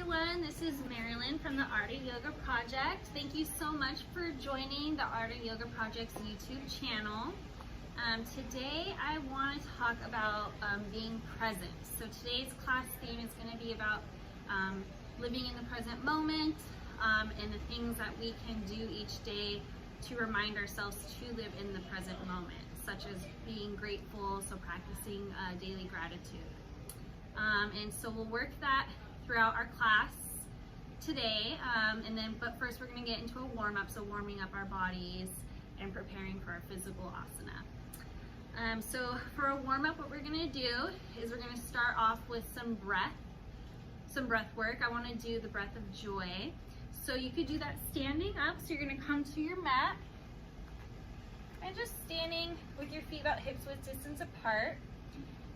everyone, this is Marilyn from the Art of Yoga Project. Thank you so much for joining the Art of Yoga Project's YouTube channel. Today I want to talk about being present. So today's class theme is going to be about living in the present moment and the things that we can do each day to remind ourselves to live in the present moment, such as being grateful, so practicing daily gratitude. And so we'll work that throughout our class today, but first we're going to get into a warm-up, so warming up our bodies and preparing for our physical asana. So for a warm-up, what we're going to do is we're going to start off with some breath work. I want to do the breath of joy. So you could do that standing up, so you're going to come to your mat and just standing with your feet about hips width distance apart.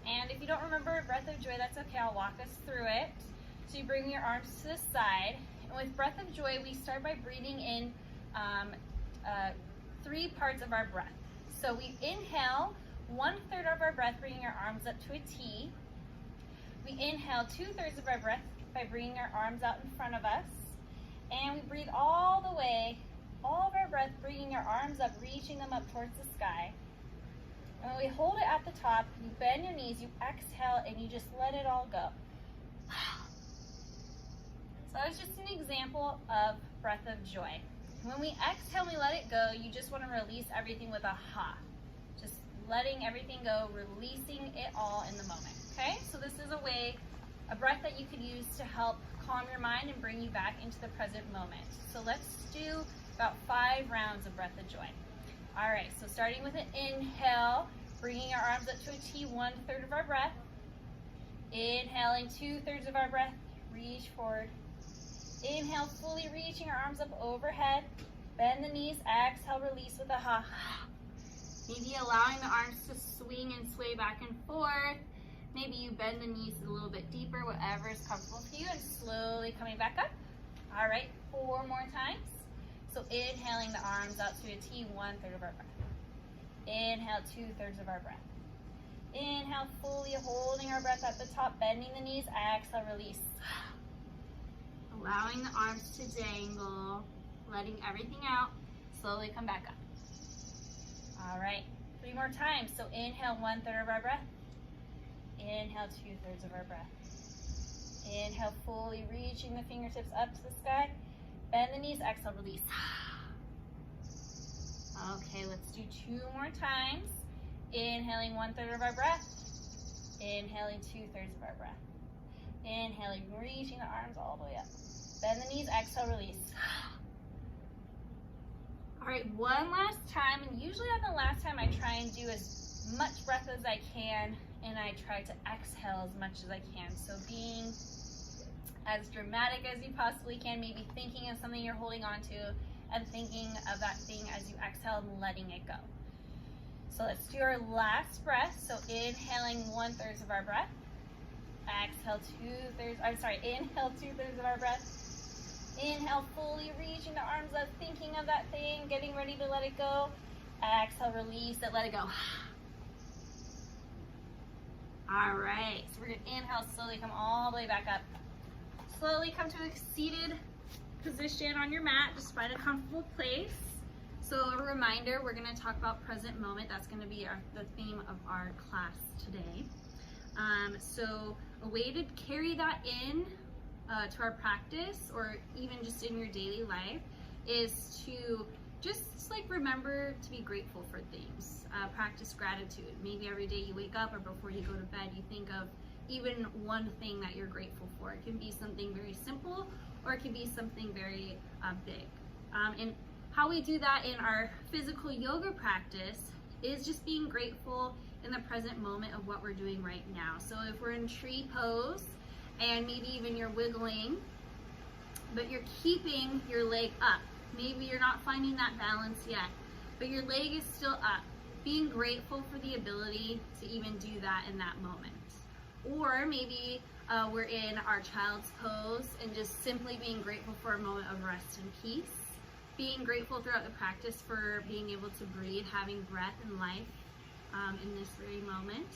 And if you don't remember breath of joy, that's okay, I'll walk us through it. So you bring your arms to the side, and with breath of joy, we start by breathing in 3 parts of our breath. So we inhale 1/3 of our breath, bringing our arms up to a T. We inhale 2/3 of our breath by bringing our arms out in front of us. And we breathe all the way, all of our breath, bringing our arms up, reaching them up towards the sky. And when we hold it at the top, you bend your knees, you exhale, and you just let it all go. So that was just an example of breath of joy. When we exhale, we let it go, you just want to release everything with a ha. Just letting everything go, releasing it all in the moment. Okay, so this is a breath that you could use to help calm your mind and bring you back into the present moment. So let's do about 5 rounds of breath of joy. All right, so starting with an inhale, bringing our arms up to a T, 1/3 of our breath. Inhaling 2/3 of our breath, reach forward. Inhale, fully reaching our arms up overhead. Bend the knees, exhale, release with a ha. Maybe allowing the arms to swing and sway back and forth. Maybe you bend the knees a little bit deeper, whatever is comfortable for you, and slowly coming back up. All right, 4 more times. So inhaling the arms out to a T, 1/3 of our breath. Inhale, 2/3 of our breath. Inhale, fully holding our breath at the top, bending the knees, exhale, release. Allowing the arms to dangle, letting everything out, slowly come back up. All right, 3 more times. So inhale, 1/3 of our breath. Inhale, 2/3 of our breath. Inhale, fully reaching the fingertips up to the sky. Bend the knees, exhale, release. Okay, let's do 2 more times. Inhaling 1/3 of our breath. Inhaling 2/3 of our breath. Inhaling, reaching the arms all the way up. Bend the knees, exhale, release. All right, one last time, and usually on the last time I try and do as much breath as I can, and I try to exhale as much as I can. So being as dramatic as you possibly can, maybe thinking of something you're holding on to and thinking of that thing as you exhale and letting it go. So let's do our last breath. So inhaling 1/3 of our breath. Exhale inhale 2/3 of our breath. Inhale, fully reaching the arms up, thinking of that thing, getting ready to let it go. Exhale, release it, let it go. All right, so we're gonna inhale, slowly come all the way back up. Slowly come to a seated position on your mat, just find a comfortable place. So a reminder, we're gonna talk about present moment. That's gonna be the theme of our class today. So a way to carry that in to our practice, or even just in your daily life, is to just like remember to be grateful for things. Practice gratitude. Maybe every day you wake up or before you go to bed, you think of even one thing that you're grateful for. It can be something very simple, or it can be something very big. And how we do that in our physical yoga practice is just being grateful in the present moment of what we're doing right now. So if we're in tree pose, and maybe even you're wiggling, but you're keeping your leg up. Maybe you're not finding that balance yet, but your leg is still up. Being grateful for the ability to even do that in that moment. Or maybe we're in our child's pose and just simply being grateful for a moment of rest and peace. Being grateful throughout the practice for being able to breathe, having breath and life in this very moment.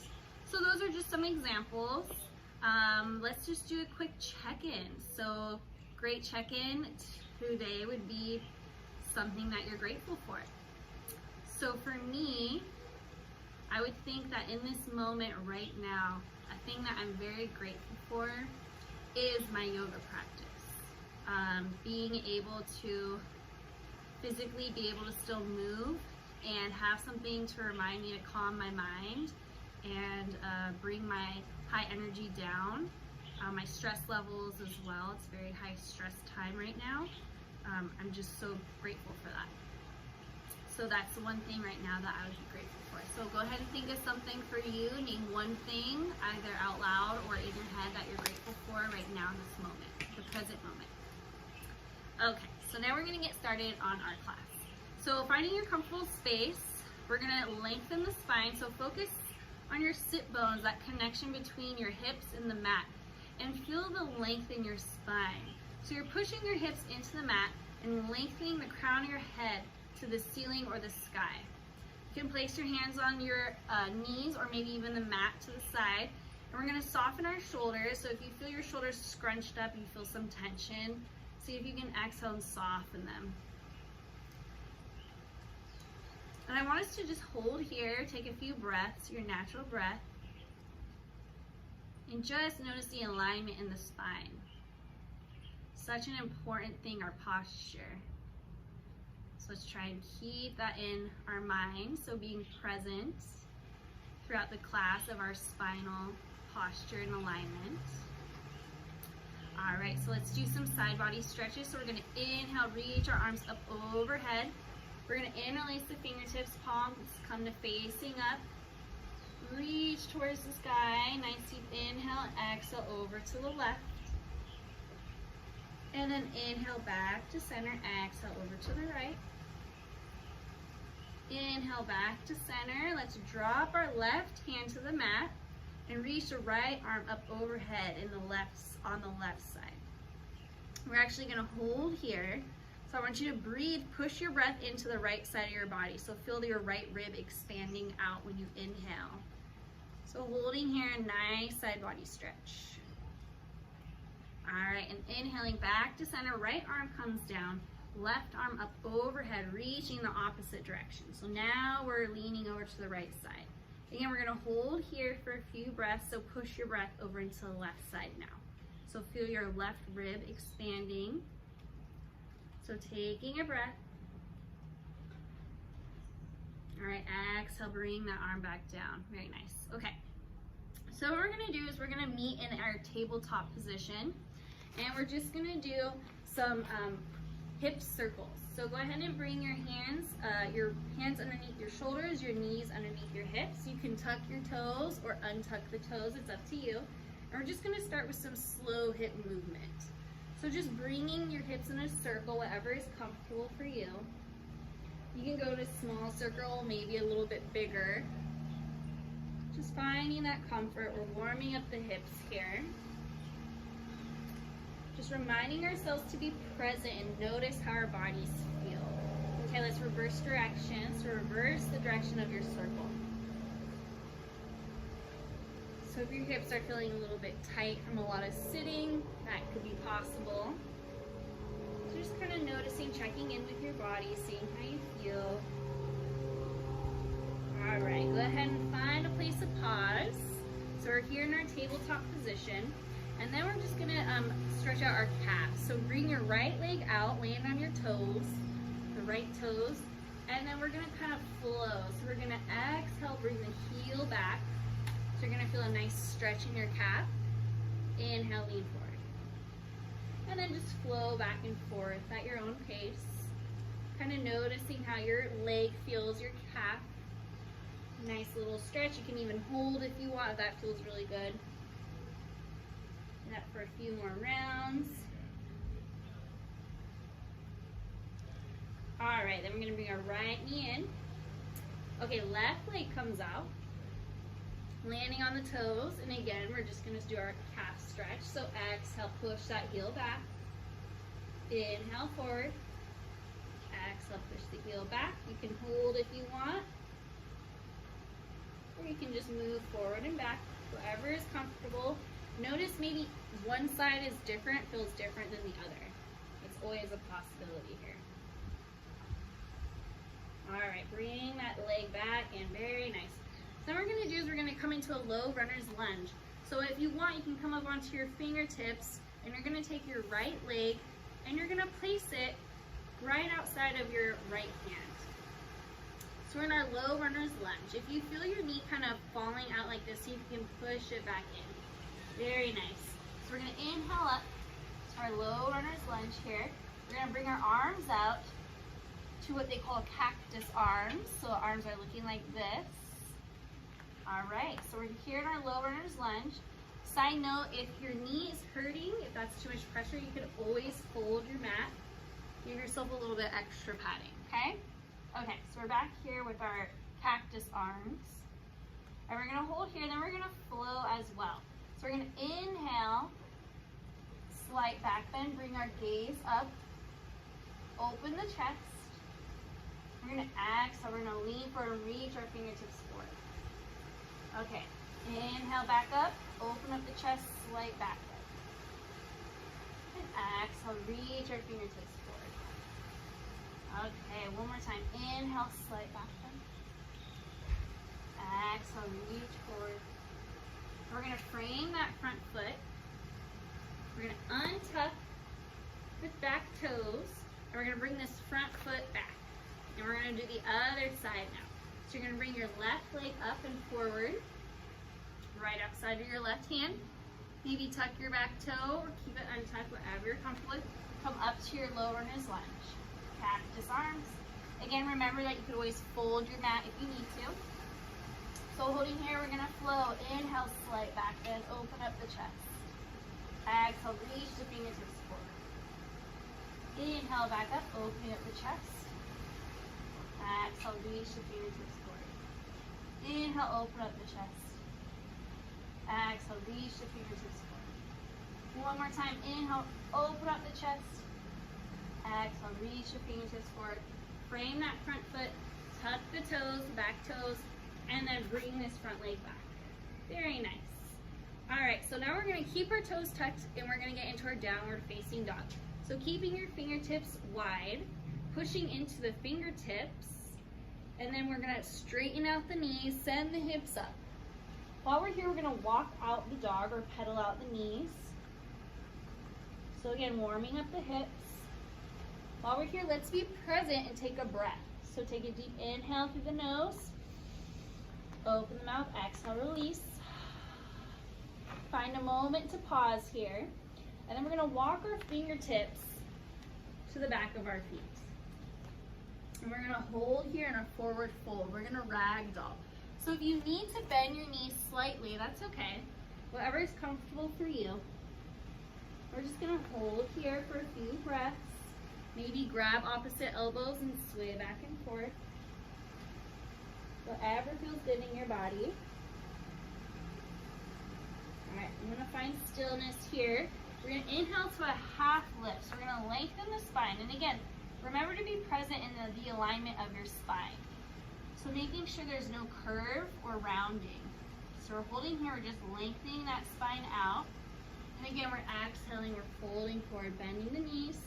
So those are just some examples. Let's just do a quick check-in. So great check-in today would be something that you're grateful for. So for me, I would think that in this moment right now, a thing that I'm very grateful for is my yoga practice. Being able to physically be able to still move and have something to remind me to calm my mind and bring my high energy down, my stress levels as well. It's very high stress time right now. I'm just so grateful for that. So that's the one thing right now that I would be grateful for. So go ahead and think of something for you. Name one thing, either out loud or in your head, that you're grateful for right now in this moment, the present moment. Okay, so now we're gonna get started on our class. So finding your comfortable space, we're gonna lengthen the spine. So focus on your sit bones, that connection between your hips and the mat, and feel the length in your spine. So you're pushing your hips into the mat and lengthening the crown of your head to the ceiling or the sky. You can place your hands on your knees or maybe even the mat to the side. And we're gonna soften our shoulders. So if you feel your shoulders scrunched up, you feel some tension, see if you can exhale and soften them. And I want us to just hold here, take a few breaths, your natural breath, and just notice the alignment in the spine. Such an important thing, our posture. So let's try and keep that in our mind. So being present throughout the class of our spinal posture and alignment. All right, so let's do some side body stretches. So we're gonna inhale, reach our arms up overhead. We're gonna interlace the fingertips, palms come to facing up. Reach towards the sky, nice deep inhale, exhale over to the left. And then inhale back to center, exhale over to the right. Inhale back to center. Let's drop our left hand to the mat and reach the right arm up overhead on the left side. We're actually gonna hold here. So I want you to breathe, push your breath into the right side of your body. So feel your right rib expanding out when you inhale. So holding here, a nice side body stretch. All right, and inhaling back to center, right arm comes down, left arm up overhead, reaching the opposite direction. So now we're leaning over to the right side. Again, we're gonna hold here for a few breaths, so push your breath over into the left side now. So feel your left rib expanding. So taking a breath. All right, exhale, bring that arm back down. Very nice. Okay, so what we're gonna do is we're gonna meet in our tabletop position, and we're just gonna do some hip circles. So go ahead and bring your hands underneath your shoulders, your knees underneath your hips. You can tuck your toes or untuck the toes, it's up to you. And we're just gonna start with some slow hip movement. So just bringing your hips in a circle, whatever is comfortable for you. You can go to small circle, maybe a little bit bigger. Just finding that comfort. We're warming up the hips here. Just reminding ourselves to be present and notice how our bodies feel. Okay, let's reverse direction. So reverse the direction of your circle. So if your hips are feeling a little bit tight from a lot of sitting, that could be possible. So just kind of noticing, checking in with your body, seeing how you feel. All right, go ahead and find a place to pause. So we're here in our tabletop position, and then we're just gonna stretch out our calves. So bring your right leg out, land on your toes, the right toes, and then we're gonna kind of flow. So we're gonna exhale, bring the heel back. So you're gonna feel a nice stretch in your calf. Inhale, lean forward. And then just flow back and forth at your own pace. Kind of noticing how your leg feels, your calf. Nice little stretch. You can even hold if you want, if that feels really good. Do that for a few more rounds. All right, then we're gonna bring our right knee in. Okay, left leg comes out. Landing on the toes, and again, we're just gonna do our calf stretch. So exhale, push that heel back. Inhale forward. Exhale, push the heel back. You can hold if you want, or you can just move forward and back, whatever is comfortable. Notice maybe one side is different, feels different than the other. It's always a possibility here. All right, bring that leg back and very nice. So then what we're gonna do is we're gonna come into a low runner's lunge. So if you want, you can come up onto your fingertips and you're gonna take your right leg and you're gonna place it right outside of your right hand. So we're in our low runner's lunge. If you feel your knee kind of falling out like this, see if you can push it back in. Very nice. So we're gonna inhale up to our low runner's lunge here. We're gonna bring our arms out to what they call cactus arms. So our arms are looking like this. All right, so we're here in our low runner's lunge. Side note, if your knee is hurting, if that's too much pressure, you can always fold your mat. Give yourself a little bit extra padding, okay? Okay, so we're back here with our cactus arms. And we're gonna hold here, then we're gonna flow as well. So we're gonna inhale, slight back bend, bring our gaze up, open the chest. We're gonna exhale, we're gonna lean forward and reach our fingertips forward. Okay, inhale back up, open up the chest, slight back bend. And exhale, reach our fingertips forward. Okay, one more time. Inhale, slight back bend. Exhale, reach forward. We're gonna frame that front foot. We're gonna untuck the back toes, and we're gonna bring this front foot back. And we're gonna do the other side now. So you're gonna bring your left leg up and forward, right outside of your left hand. Maybe tuck your back toe or keep it untucked, whatever you're comfortable with. Come up to your low runner's lunge. Cactus arms. Again, remember that you could always fold your mat if you need to. So holding here, we're gonna flow. Inhale, slight back bend, open up the chest. Exhale, reach the fingertips forward. Inhale, back up, opening up the chest. Exhale, reach the fingertips forward. Inhale, open up the chest. Exhale, reach the fingertips forward. One more time. Inhale, open up the chest. Exhale, reach the fingertips forward. Frame that front foot, tuck the toes, back toes, and then bring this front leg back. Very nice. All right, so now we're gonna keep our toes tucked and we're gonna get into our downward facing dog. So keeping your fingertips wide, pushing into the fingertips, and then we're gonna straighten out the knees, send the hips up. While we're here, we're gonna walk out the dog or pedal out the knees. So again, warming up the hips. While we're here, let's be present and take a breath. So take a deep inhale through the nose. Open the mouth, exhale, release. Find a moment to pause here. And then we're gonna walk our fingertips to the back of our feet. And we're gonna hold here in a forward fold. We're gonna ragdoll. So if you need to bend your knees slightly, that's okay. Whatever is comfortable for you. We're just gonna hold here for a few breaths. Maybe grab opposite elbows and sway back and forth. Whatever feels good in your body. All right, I'm gonna find stillness here. We're gonna inhale to a half lift. So we're gonna lengthen the spine. And again, remember to be present in the alignment of your spine. So making sure there's no curve or rounding. So we're holding here, we're just lengthening that spine out. And again, we're exhaling, we're folding forward, bending the knees.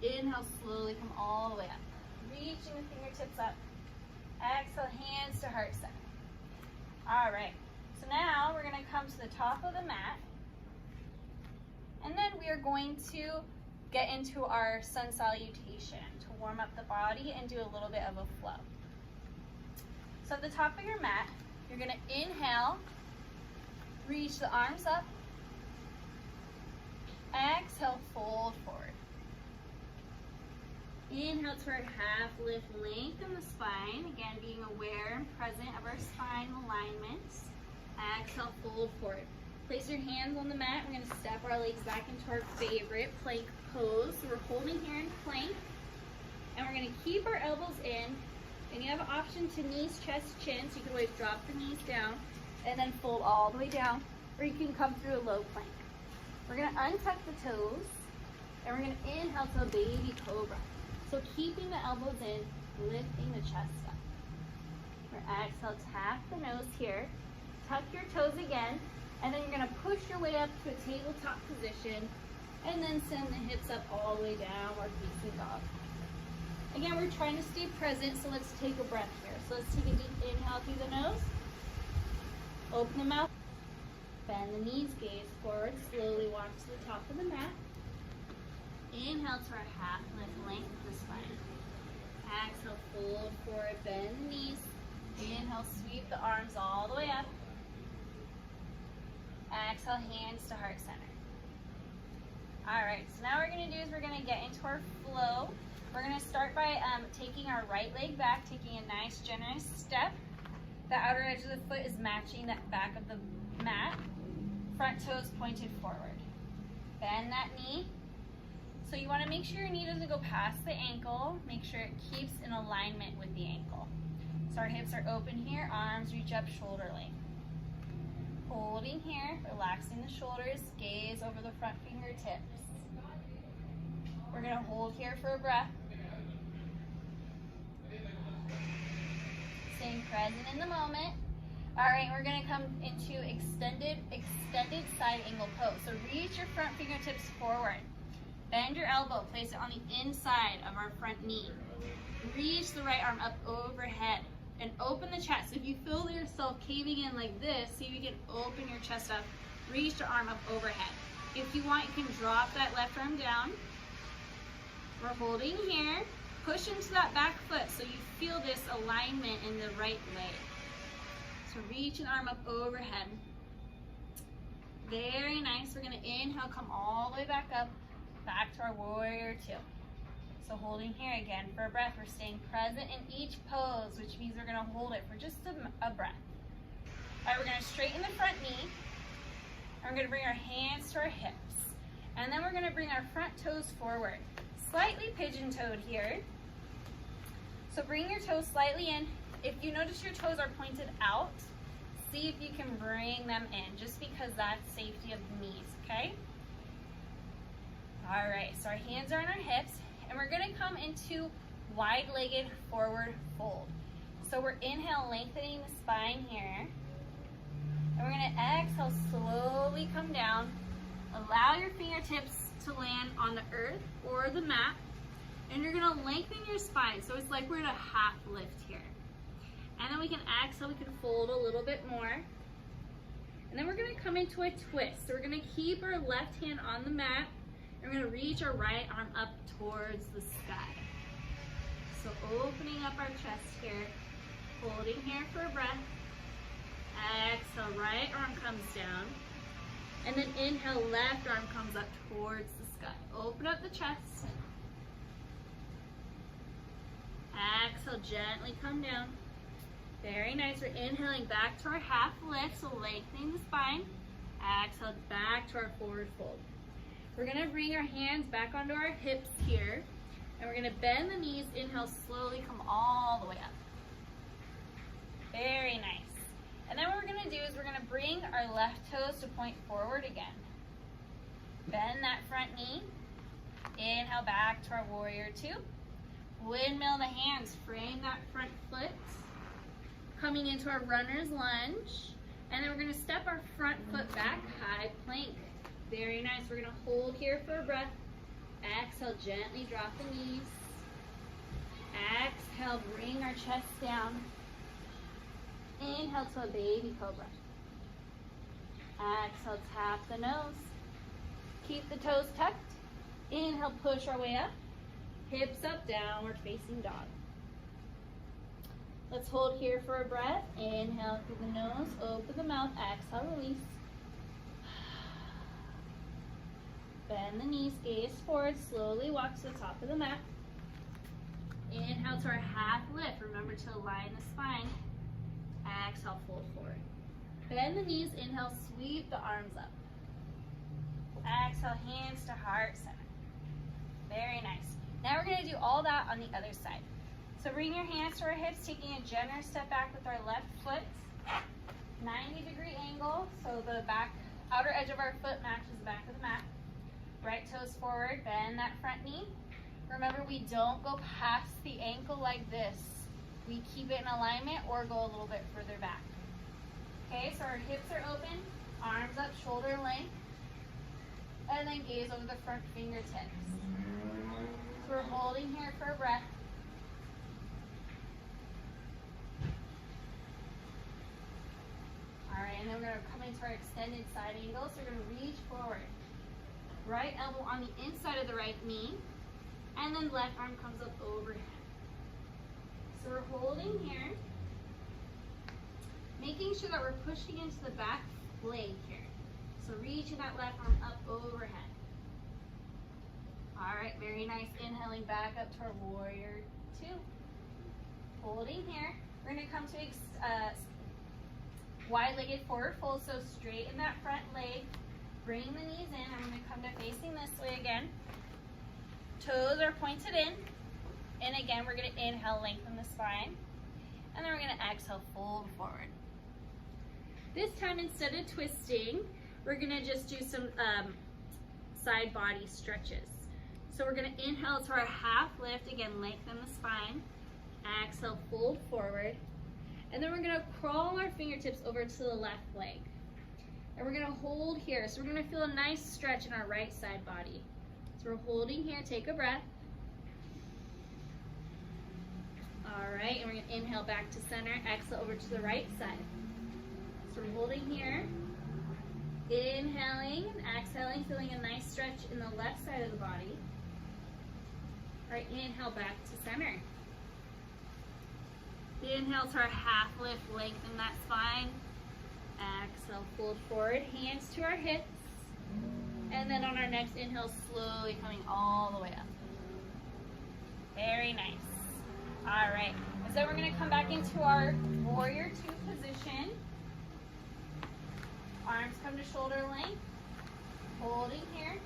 Inhale, slowly come all the way up. Reaching the fingertips up. Exhale, hands to heart center. All right, so now we're gonna come to the top of the mat. And then we are going to get into our sun salutation to warm up the body and do a little bit of a flow. So at the top of your mat, you're gonna inhale, reach the arms up. Exhale, fold forward. Inhale to our half lift, lengthen the spine. Again, being aware and present of our spine alignments. Exhale, fold forward. Place your hands on the mat. We're gonna step our legs back into our favorite plank pose. So we're holding here in plank. And we're gonna keep our elbows in. And you have an option to knees, chest, chin. So you can always drop the knees down and then fold all the way down. Or you can come through a low plank. We're gonna untuck the toes. And we're gonna inhale to a baby cobra. So keeping the elbows in, lifting the chest up. Or exhale, tap the nose here. Tuck your toes again, and then you're gonna push push your way up to a tabletop position, and then send the hips up all the way down, or facing dog. Again, we're trying to stay present, so let's take a breath here. So let's take a deep inhale through the nose. Open the mouth. Bend the knees, gaze forward. Slowly walk to the top of the mat. Inhale to our half lift, length of the spine. Exhale, fold forward, bend the knees. Inhale, sweep the arms all the way up. Exhale, hands to heart center. All right, so now what we're gonna do is we're gonna get into our flow. We're gonna start by taking our right leg back, taking a nice generous step. The outer edge of the foot is matching that back of the mat. Front toes pointed forward. Bend that knee. So you wanna make sure your knee doesn't go past the ankle. Make sure it keeps in alignment with the ankle. So our hips are open here, arms reach up shoulder length. Holding here, relaxing the shoulders, gaze over the front fingertips. We're gonna hold here for a breath. Staying present in the moment. All right, we're gonna come into extended side angle pose. So reach your front fingertips forward. Bend your elbow, place it on the inside of our front knee. Reach the right arm up overhead and open the chest. If you feel yourself caving in like this, see if you can open your chest up. Reach the arm up overhead. If you want, you can drop that left arm down. We're holding here. Push into that back foot so you feel this alignment in the right leg. So reach an arm up overhead. Very nice. We're gonna inhale, come all the way back up, back to our warrior two. So holding here again for a breath. We're staying present in each pose, which means we're gonna hold it for just a breath. All right, we're gonna straighten the front knee. And we're gonna bring our hands to our hips. And then we're gonna bring our front toes forward. Slightly pigeon-toed here. So bring your toes slightly in. If you notice your toes are pointed out, see if you can bring them in, just because that's safety of the knees, okay? All right, so our hands are on our hips, and we're gonna come into wide-legged forward fold. So we're inhale, lengthening the spine here. And we're gonna exhale, slowly come down. Allow your fingertips to land on the earth or the mat. And you're gonna lengthen your spine. So it's like we're at a half lift here. And then we can exhale, we can fold a little bit more. And then we're gonna come into a twist. So we're gonna keep our left hand on the mat. And we're gonna reach our right arm up towards the sky. So opening up our chest here, holding here for a breath. Exhale, right arm comes down. And then inhale, left arm comes up towards the sky. Open up the chest. Exhale, gently come down. Very nice. We're inhaling back to our half lift, so lengthening the spine. Exhale, back to our forward fold. We're gonna bring our hands back onto our hips here, and we're gonna bend the knees. Inhale, slowly come all the way up. Very nice. And then what we're gonna do is we're gonna bring our left toes to point forward again. Bend that front knee. Inhale, back to our warrior two. Windmill the hands, frame that front foot. Coming into our runner's lunge. And then we're gonna step our front foot back, high plank. Very nice. We're gonna hold here for a breath. Exhale, gently drop the knees. Exhale, bring our chest down. Inhale to a baby cobra. Exhale, tap the nose. Keep the toes tucked. Inhale, push our way up. Hips up, downward facing dog. Let's hold here for a breath. Inhale through the nose, open the mouth, exhale, release. Bend the knees, gaze forward, slowly walk to the top of the mat. Inhale to our half lift. Remember to align the spine. Exhale, fold forward. Bend the knees, inhale, sweep the arms up. Exhale, hands to heart center. Very nice. Now we're gonna do all that on the other side. So bring your hands to our hips, taking a generous step back with our left foot. 90-degree angle, so the back outer edge of our foot matches the back of the mat. Right toes forward, bend that front knee. Remember, we don't go past the ankle like this. We keep it in alignment or go a little bit further back. Okay, so our hips are open. Arms up, shoulder length. And then gaze over the front fingertips. So we're holding here for a breath. All right, and then we're going to come into our extended side angle. So we're going to reach forward. Right elbow on the inside of the right knee. And then left arm comes up overhead. So we're holding here. Making sure that we're pushing into the back leg here. So reaching that left arm up overhead. All right, very nice. Inhaling back up to our warrior two. Holding here. We're going to come to wide-legged forward fold, so straighten that front leg. Bring the knees in. I'm going to come to facing this way again. Toes are pointed in. And again, we're going to inhale, lengthen the spine. And then we're going to exhale, fold forward. This time, instead of twisting, we're going to just do some side body stretches. So we're going to inhale to our half lift. Again, lengthen the spine. Exhale, fold forward. And then we're going to crawl our fingertips over to the left leg. And we're going to hold here. So we're going to feel a nice stretch in our right side body. So we're holding here. Take a breath. All right, and we're going to inhale back to center. Exhale over to the right side. So we're holding here. Inhaling and exhaling, feeling a nice stretch in the left side of the body. All right, inhale back to center. Inhale to our half lift, lengthen that spine. Exhale, fold forward, hands to our hips. And then on our next inhale, slowly coming all the way up. Very nice. All right, and so we're gonna come back into our warrior two position. Arms come to shoulder length. Holding here.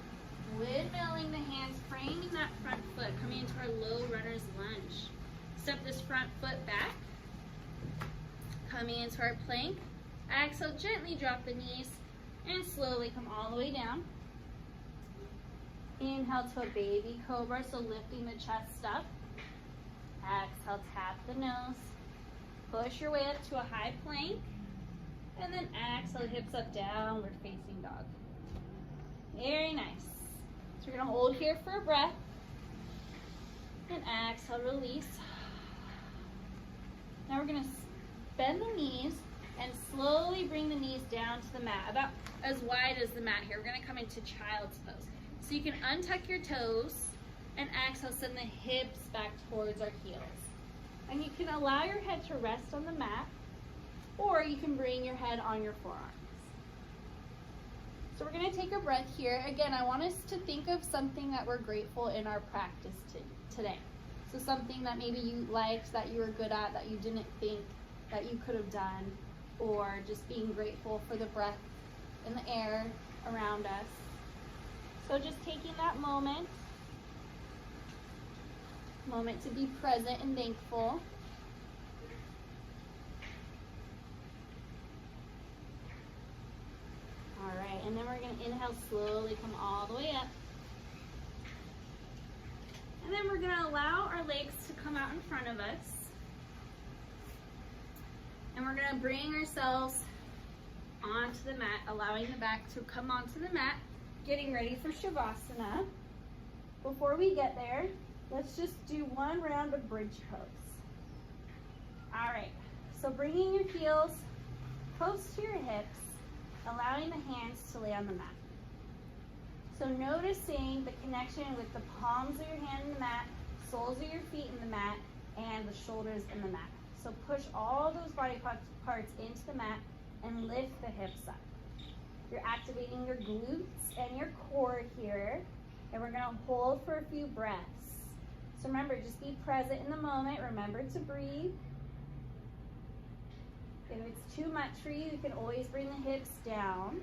Windmilling the hands, framing that front foot, coming into our low runner's lunge. Step this front foot back. Coming into our plank. Exhale, gently drop the knees and slowly come all the way down. Inhale to a baby cobra, so lifting the chest up. Exhale, tap the nose. Push your way up to a high plank. And then exhale, hips up, downward facing dog. Very nice. So we're going to hold here for a breath. And exhale, release. Now we're going to bend the knees and slowly bring the knees down to the mat, about as wide as the mat here. We're going to come into child's pose. So you can untuck your toes and exhale, send the hips back towards our heels. And you can allow your head to rest on the mat, or you can bring your head on your forearms. So we're going to take a breath here. Again, I want us to think of something that we're grateful in our practice today. So something that maybe you liked, that you were good at, that you didn't think that you could have done, or just being grateful for the breath in the air around us. So just taking that moment to be present and thankful. All right, and then we're going to inhale, slowly come all the way up. And then we're going to allow our legs to come out in front of us. And we're going to bring ourselves onto the mat, allowing the back to come onto the mat, getting ready for Shavasana. Before we get there, let's just do one round of bridge pose. All right, so bringing your heels close to your hips, allowing the hands to lay on the mat. So noticing the connection with the palms of your hand in the mat, soles of your feet in the mat, and the shoulders in the mat. So push all those body parts into the mat and lift the hips up. You're activating your glutes and your core here, and we're going to hold for a few breaths. So remember, just be present in the moment. Remember to breathe. If it's too much for you, you can always bring the hips down.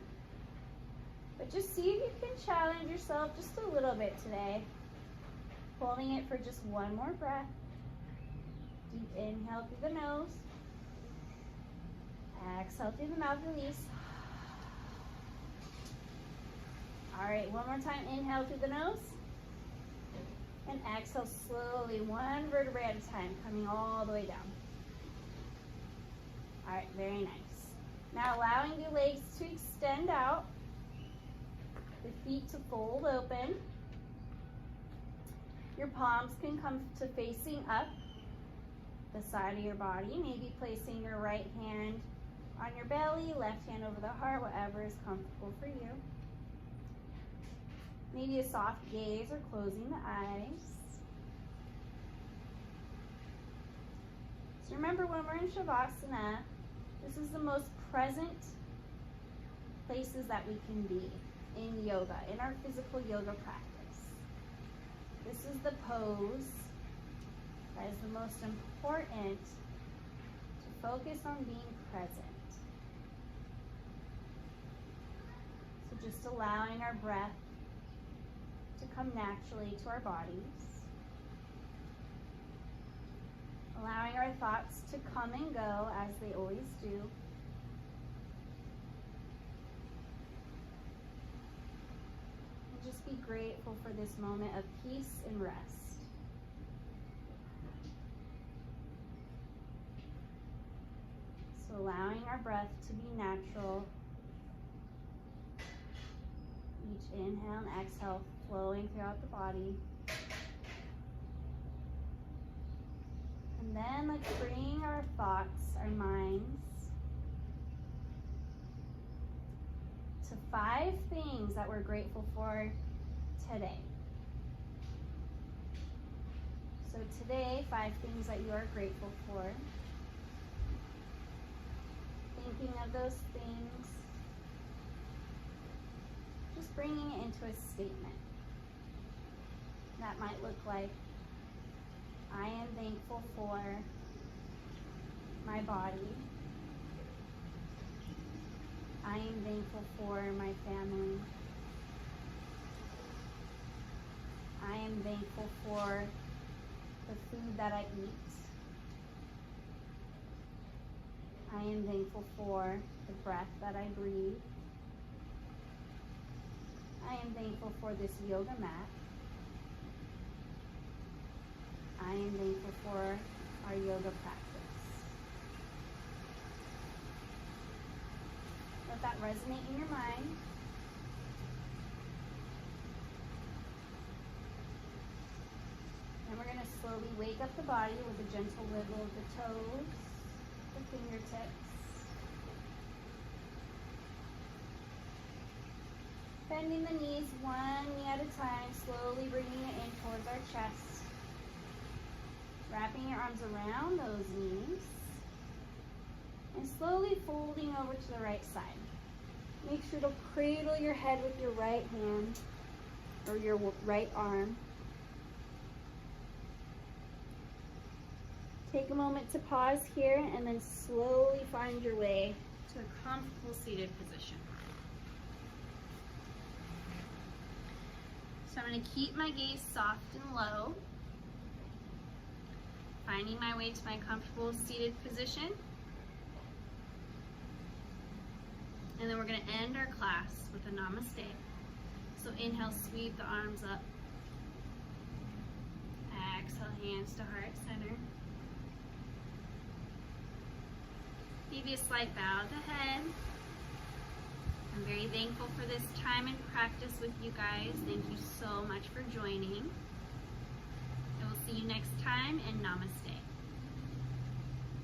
But just see if you can challenge yourself just a little bit today. Holding it for just one more breath. Deep inhale through the nose. Exhale through the mouth, release. All right, one more time. Inhale through the nose. And exhale slowly, one vertebrae at a time, coming all the way down. All right, very nice. Now allowing your legs to extend out, the feet to fold open. Your palms can come to facing up the side of your body, maybe placing your right hand on your belly, left hand over the heart, whatever is comfortable for you. Maybe a soft gaze or closing the eyes. So remember, when we're in Shavasana, this is the most present places that we can be in yoga, in our physical yoga practice. This is the pose that is the most important to focus on being present. So just allowing our breath to come naturally to our bodies. Allowing our thoughts to come and go as they always do. And just be grateful for this moment of peace and rest. So allowing our breath to be natural. Each inhale and exhale flowing throughout the body. And then let's bring our thoughts, our minds, to 5 things that we're grateful for today. So today, 5 things that you are grateful for. Thinking of those things, just bringing it into a statement. That might look like, I am thankful for my body. I am thankful for my family. I am thankful for the food that I eat. I am thankful for the breath that I breathe. I am thankful for this yoga mat. I am thankful for our yoga practice. Let that resonate in your mind. And we're going to slowly wake up the body with a gentle wiggle of the toes, the fingertips. Bending the knees one knee at a time, slowly bringing it in towards our chest. Wrapping your arms around those knees. And slowly folding over to the right side. Make sure to cradle your head with your right hand or your right arm. Take a moment to pause here and then slowly find your way to a comfortable seated position. So I'm going to keep my gaze soft and low, finding my way to my comfortable seated position. And then we're going to end our class with a namaste. So inhale, sweep the arms up. Exhale, hands to heart center. Maybe a slight bow of the head. I'm very thankful for this time and practice with you guys. Thank you so much for joining. I will see you next time, and namaste.